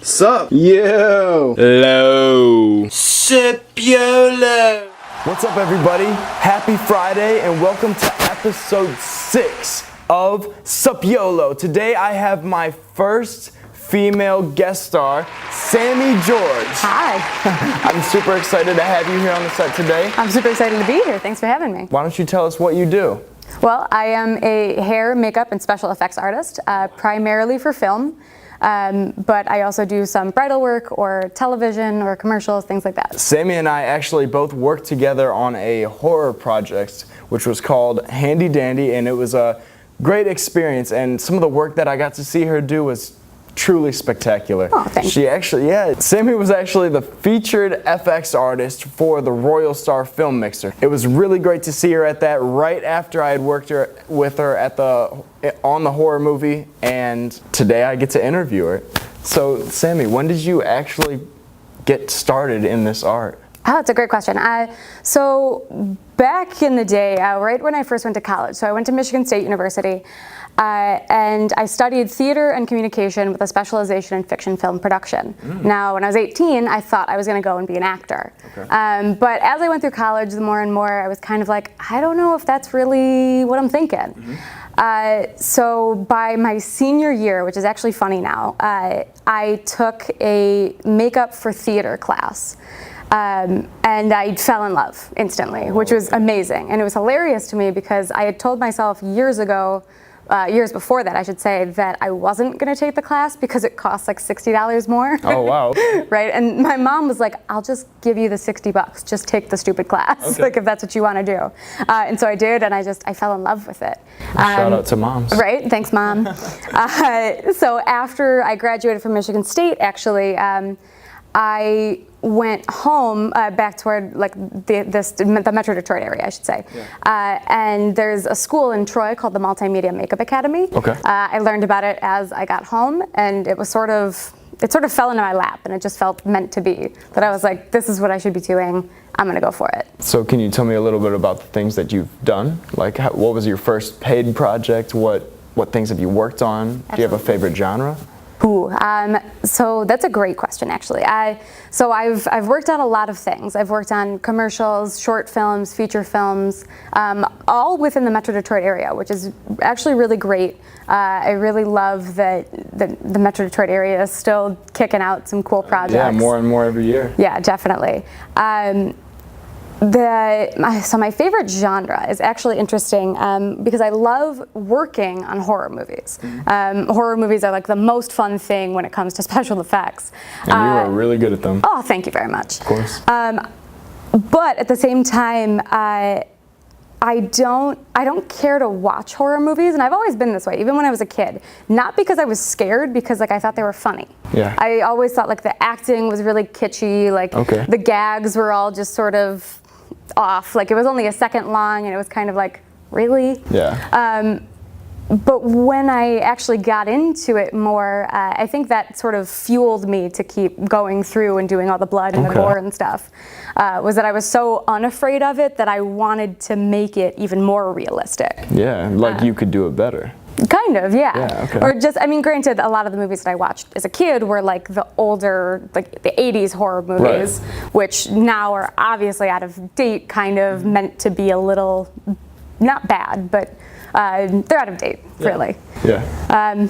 SupYoLo. SupYoLo. What's up, everybody? Happy Friday and welcome to episode 6 of SupYoLo. Today I have my first female guest star, Sami George. Hi. I'm super excited to have you here on the set today. I'm super excited to be here. Thanks for having me. Why don't you tell us what you do? Well, I am a hair, makeup, and special effects artist, primarily for film. But I also do some bridal work or television or commercials, things like that. Sami and I actually both worked together on a horror project, which was called Handy Dandy, and it was a great experience. And some of the work that I got to see her do was truly spectacular. Oh, thanks. Sami was actually the featured FX artist for the Royal Star Film Mixer. It was really great to see her at that right after I had worked with her on the horror movie, and today I get to interview her. So, Sami, when did you actually get started in this art? Oh, that's a great question. So back in the day, right when I first went to college, so I went to Michigan State University, and I studied theater and communication with a specialization in fiction film production. Now, when I was 18, I thought I was going to go and be an actor. Okay. But as I went through college, the more and more, I was kind of like, I don't know if that's really what I'm thinking. So by my senior year, which is actually funny now, I took a makeup for theater class. And I fell in love instantly, which was amazing. And it was hilarious to me because I had told myself years before that, I should say, that I wasn't going to take the class because it cost like $60 more. Oh, wow. Right? And my mom was like, I'll just give you the $60. Just take the stupid class, okay. like if that's what you want to do. And so I did, and I fell in love with it. Shout out to moms. Right? Thanks, Mom. So after I graduated from Michigan State, actually, I went home back toward like the Metro Detroit area, I should say. Yeah. And there's a school in Troy called the Multimedia Makeup Academy. Okay. I learned about it as I got home, and it sort of fell into my lap, and it just felt meant to be. That I was like, this is what I should be doing. I'm gonna go for it. So can you tell me a little bit about the things that you've done? Like, what was your first paid project? What things have you worked on? Do you have a favorite genre? Ooh, so that's a great question, actually. So I've worked on a lot of things. I've worked on commercials, short films, feature films, all within the Metro Detroit area, which is actually really great. I really love that the Metro Detroit area is still kicking out some cool projects. Yeah, more and more every year. Yeah, definitely. So my favorite genre is actually interesting because I love working on horror movies. Horror movies are like the most fun thing when it comes to special effects. And you are really good at them. Oh, thank you very much. Of course. But at the same time, I don't care to watch horror movies, and I've always been this way, even when I was a kid. Not because I was scared, because like I thought they were funny. Yeah. I always thought like the acting was really kitschy, like the gags were all just sort of off, like it was only a second long, and it was kind of like, really? Yeah. But when I actually got into it more, I think that sort of fueled me to keep going through and doing all the blood and the gore and stuff, was that I was so unafraid of it that I wanted to make it even more realistic. Yeah, like you could do it better. Kind of, yeah. Yeah, okay. Or just, I mean, granted, a lot of the movies that I watched as a kid were like the older, like the 80s horror movies, which now are obviously out of date, kind of meant to be a little, not bad, but they're out of date, really. Yeah.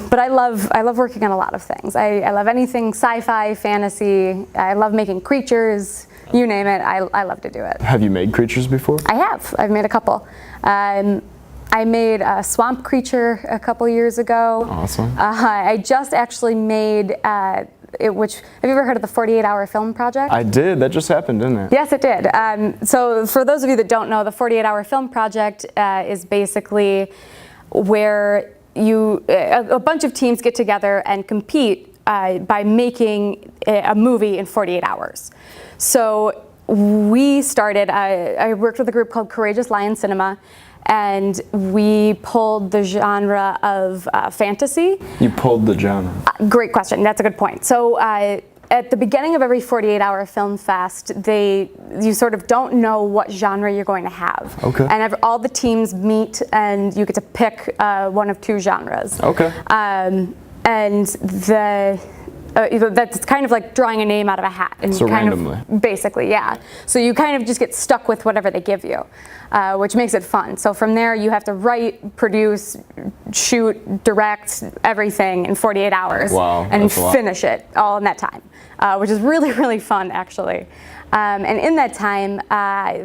But I love working on a lot of things. I love anything sci-fi, fantasy. I love making creatures, you name it, I love to do it. Have you made creatures before? I have. I've made a couple. I made a swamp creature a couple years ago. Awesome. I just actually made have you ever heard of the 48-hour film project? I did. That just happened, didn't it? Yes, it did. So for those of you that don't know, the 48-hour film project is basically where a bunch of teams get together and compete by making a movie in 48 hours. So we started, I worked with a group called Courageous Lion Cinema, and we pulled the genre of fantasy. You pulled the genre? Great question. That's a good point. So at the beginning of every 48-hour film fest, you sort of don't know what genre you're going to have. Okay. And all the teams meet, and you get to pick one of two genres. Okay. And that's kind of like drawing a name out of a hat. And So kind randomly. Basically, yeah. So you kind of just get stuck with whatever they give you, which makes it fun. So from there, you have to write, produce, shoot, direct, everything in 48 hours. Wow, and that's a lot. finish it all in that time, which is really, really fun, actually. And in that time,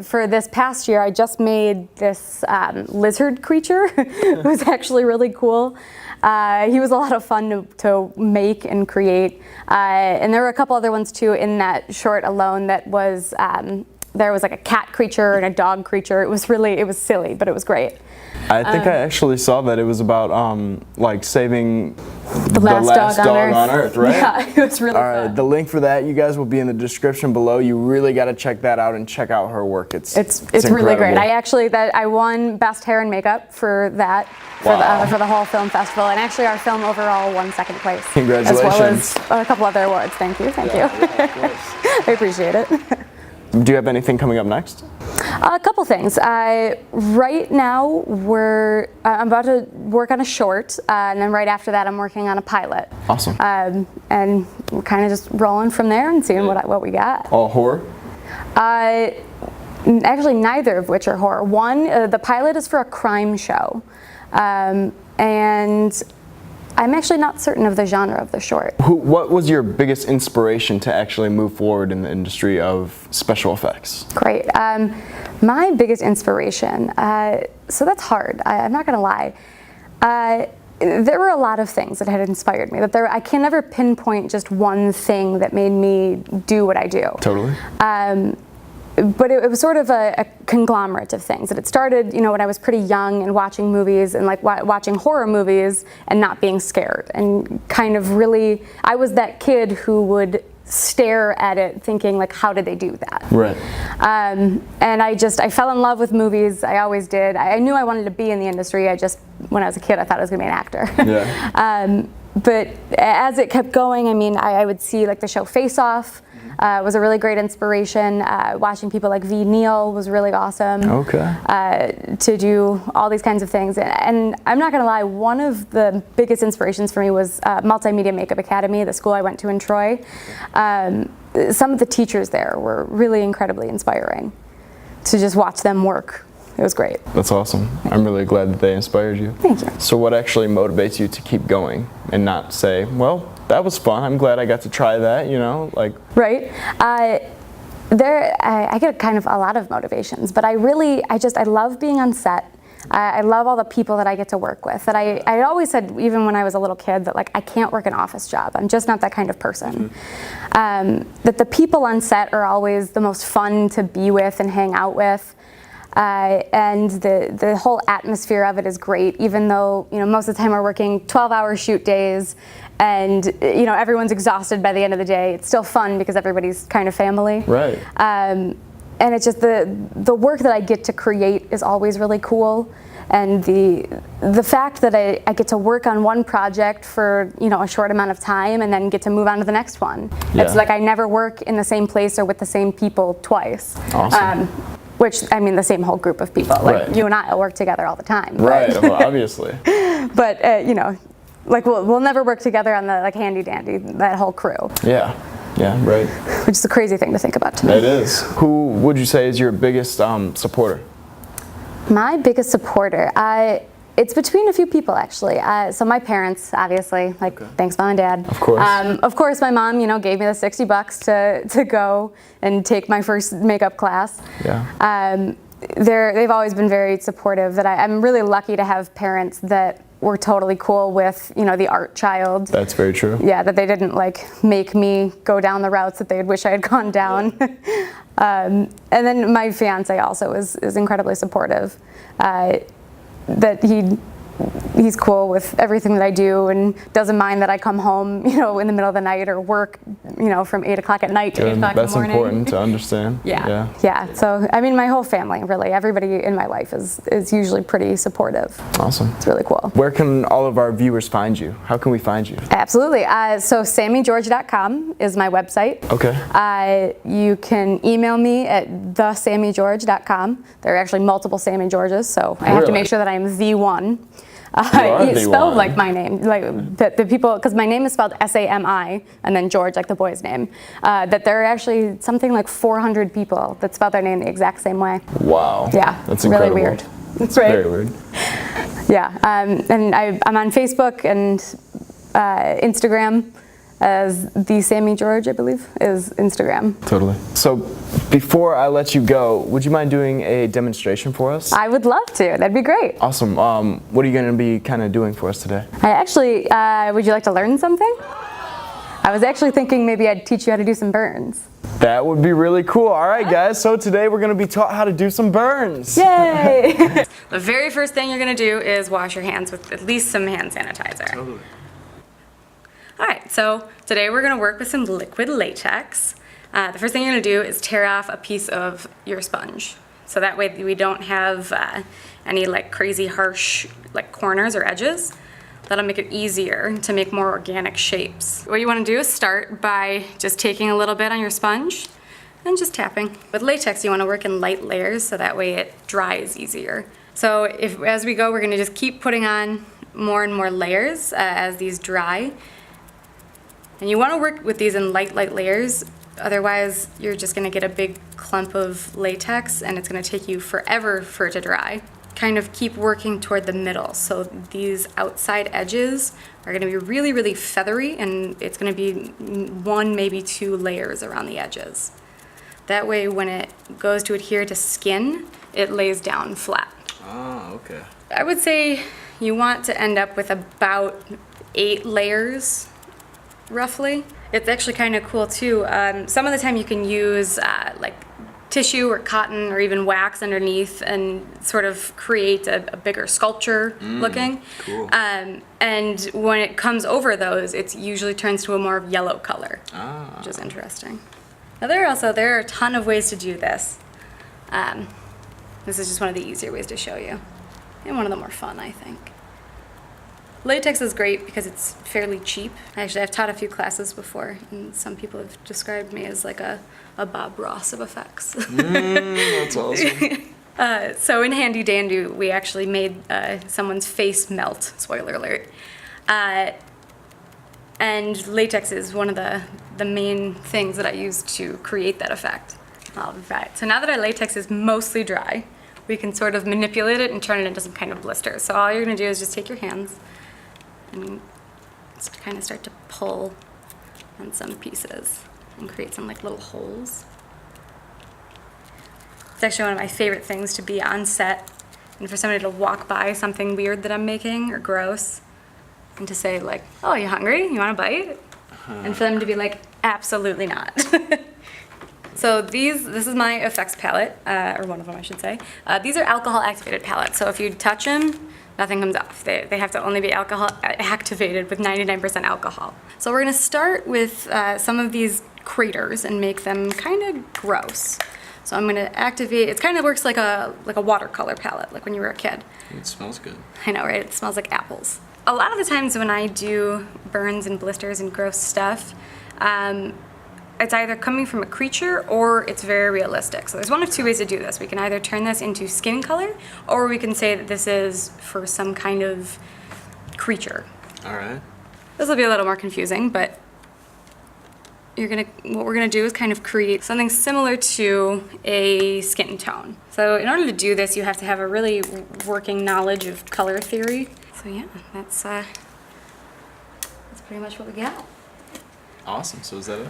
for this past year, I just made this lizard creature. It was actually really cool. He was a lot of fun to make and create. And there were a couple other ones too in that short alone that was, there was like a cat creature and a dog creature. It was silly, but it was great. I think I actually saw that it was about like saving The last dog on Earth, right? Yeah, it was really All fun. right, the link for that, you guys, will be in the description below. You really got to check that out and check out her work. It's really great. incredible. I won Best Hair and Makeup for that, Wow. for the whole film festival, and actually our film overall won second place. Congratulations. As well as a couple other awards. Thank you. Yeah, of course. I appreciate it. Do you have anything coming up next? A couple things. Right now, I'm about to work on a short, and then right after that, I'm working on a pilot. Awesome. And we're kind of just rolling from there and seeing what we got. All horror? Actually, neither of which are horror. One, the pilot is for a crime show, and I'm actually not certain of the genre of the short. What was your biggest inspiration to actually move forward in the industry of special effects? Great. My biggest inspiration, so that's hard, I'm not gonna lie. There were a lot of things that had inspired me. I can never pinpoint just one thing that made me do what I do. Totally. But it was sort of a conglomerate of things. That it started, when I was pretty young and watching movies and like watching horror movies and not being scared, and kind of really, I was that kid who would stare at it thinking like, how did they do that? Right. And I fell in love with movies. I always did. I knew I wanted to be in the industry. When I was a kid, I thought I was gonna be an actor. Yeah. But as it kept going, I would see like the show Face Off. Was a really great inspiration. Watching people like V. Neil was really awesome. Okay. To do all these kinds of things. And I'm not gonna lie, one of the biggest inspirations for me was Multimedia Makeup Academy, the school I went to in Troy. Some of the teachers there were really incredibly inspiring to just watch them work. It was great. That's awesome. I'm really glad that they inspired you. Thank you. So what actually motivates you to keep going and not say, well, that was fun, I'm glad I got to try that, like... Right. I get kind of a lot of motivations, but I love being on set. I love all the people that I get to work with. That I always said, even when I was a little kid, that like I can't work an office job. I'm just not that kind of person. That the people on set are always the most fun to be with and hang out with. And the whole atmosphere of it is great, even though most of the time we're working 12-hour shoot days, and everyone's exhausted by the end of the day. It's still fun because everybody's kind of family. Right. And it's just the work that I get to create is always really cool, and the fact that I get to work on one project for a short amount of time and then get to move on to the next one. Yeah. It's like I never work in the same place or with the same people twice. Awesome. Which, the same whole group of people. Like, Right. you and I work together all the time. Right, well, obviously. But, like we'll never work together on the handy dandy, that whole crew. Yeah, right. Which is a crazy thing to think about to me. It is. Who would you say is your biggest supporter? My biggest supporter, it's between a few people actually. So my parents, obviously, thanks mom and dad. Of course. Of course my mom, gave me the $60 to go and take my first makeup class. Yeah. They've always been very supportive. That I'm really lucky to have parents that were totally cool with, the art child. That's very true. Yeah, that they didn't make me go down the routes that they'd wish I had gone down. And then my fiance also is incredibly supportive. That he's cool with everything that I do and doesn't mind that I come home, in the middle of the night or work, from 8 o'clock at night to 8 o'clock in the morning. That's important to understand. Yeah. So, my whole family, really, everybody in my life is usually pretty supportive. Awesome. It's really cool. Where can all of our viewers find you? How can we find you? Absolutely. So SamiGeorge.com is my website. Okay. You can email me at theSamiGeorge.com. There are actually multiple Sami Georges, so I have to make sure that I'm the one. Spelled like my name, like the people, because my name is spelled Sami and then George, like the boy's name. That there are actually something like 400 people that spell their name the exact same way. Wow. Yeah, that's really incredible. weird. That's right. Very weird. Yeah, and I'm on Facebook and Instagram as the Sami George, I believe, is Instagram. Totally. So before I let you go, would you mind doing a demonstration for us? I would love to. That'd be great. Awesome. What are you going to be kind of doing for us today? I actually, would you like to learn something? I was actually thinking maybe I'd teach you how to do some burns. That would be really cool. All right, guys. So today we're going to be taught how to do some burns. Yay! The very first thing you're going to do is wash your hands with at least some hand sanitizer. Totally. All right, so today we're going to work with some liquid latex. The first thing you're going to do is tear off a piece of your sponge. So that way we don't have any like crazy harsh like corners or edges. That'll make it easier to make more organic shapes. What you want to do is start by just taking a little bit on your sponge and just tapping. With latex, you want to work in light layers so that way it dries easier. So as we go, we're going to just keep putting on more and more layers as these dry. And you want to work with these in light layers, otherwise you're just going to get a big clump of latex and it's going to take you forever for it to dry. Kind of keep working toward the middle, so these outside edges are going to be really, really feathery, and it's going to be 1, maybe 2 layers around the edges. That way when it goes to adhere to skin, it lays down flat. Oh, okay. I would say you want to end up with about 8 layers roughly. It's actually kind of cool too. Some of the time you can use like tissue or cotton or even wax underneath and sort of create a bigger sculpture looking. Cool. And when it comes over those, it usually turns to a more yellow color, which is interesting. Now there are a ton of ways to do this. This is just one of the easier ways to show you, and one of the more fun, I think. Latex is great because it's fairly cheap. Actually, I've taught a few classes before, and some people have described me as like a Bob Ross of effects. That's awesome. So in Handy Dandy, we actually made someone's face melt, spoiler alert. And latex is one of the main things that I use to create that effect. All right, so now that our latex is mostly dry, we can sort of manipulate it and turn it into some kind of blister. So all you're gonna do is just take your hands and just kind of start to pull on some pieces and create some like little holes. It's actually one of my favorite things to be on set and for somebody to walk by something weird that I'm making or gross and to say like, oh, you hungry? You want a bite? And for them to be like, absolutely not. So this is my effects palette, or one of them I should say. These are alcohol activated palettes, so if you touch them, nothing comes off. They have to only be alcohol activated with 99% alcohol. So we're gonna start with some of these craters and make them kind of gross. So I'm gonna activate, it kind of works like a watercolor palette, like when you were a kid. It smells good. I know, right? It smells like apples. A lot of the times when I do burns and blisters and gross stuff, it's either coming from a creature or it's very realistic. So there's one of 2 ways to do this. We can either turn this into skin color, or we can say that this is for some kind of creature. All right. This will be a little more confusing, but what we're gonna do is kind of create something similar to a skin tone. So in order to do this, you have to have a really working knowledge of color theory. So yeah, that's pretty much what we got. Awesome. So is that it?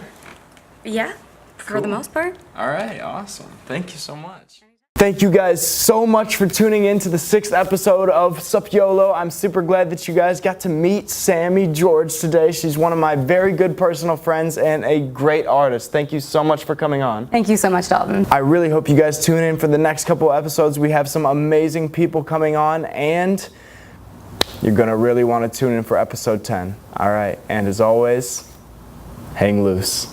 Yeah, for the most part. All right, awesome. Thank you so much. Thank you guys so much for tuning in to the 6th episode of SupYoLo. I'm super glad that you guys got to meet Sami George today. She's one of my very good personal friends and a great artist. Thank you so much for coming on. Thank you so much, Dalton. I really hope you guys tune in for the next couple episodes. We have some amazing people coming on, and you're gonna really want to tune in for episode 10. All right, and as always, hang loose.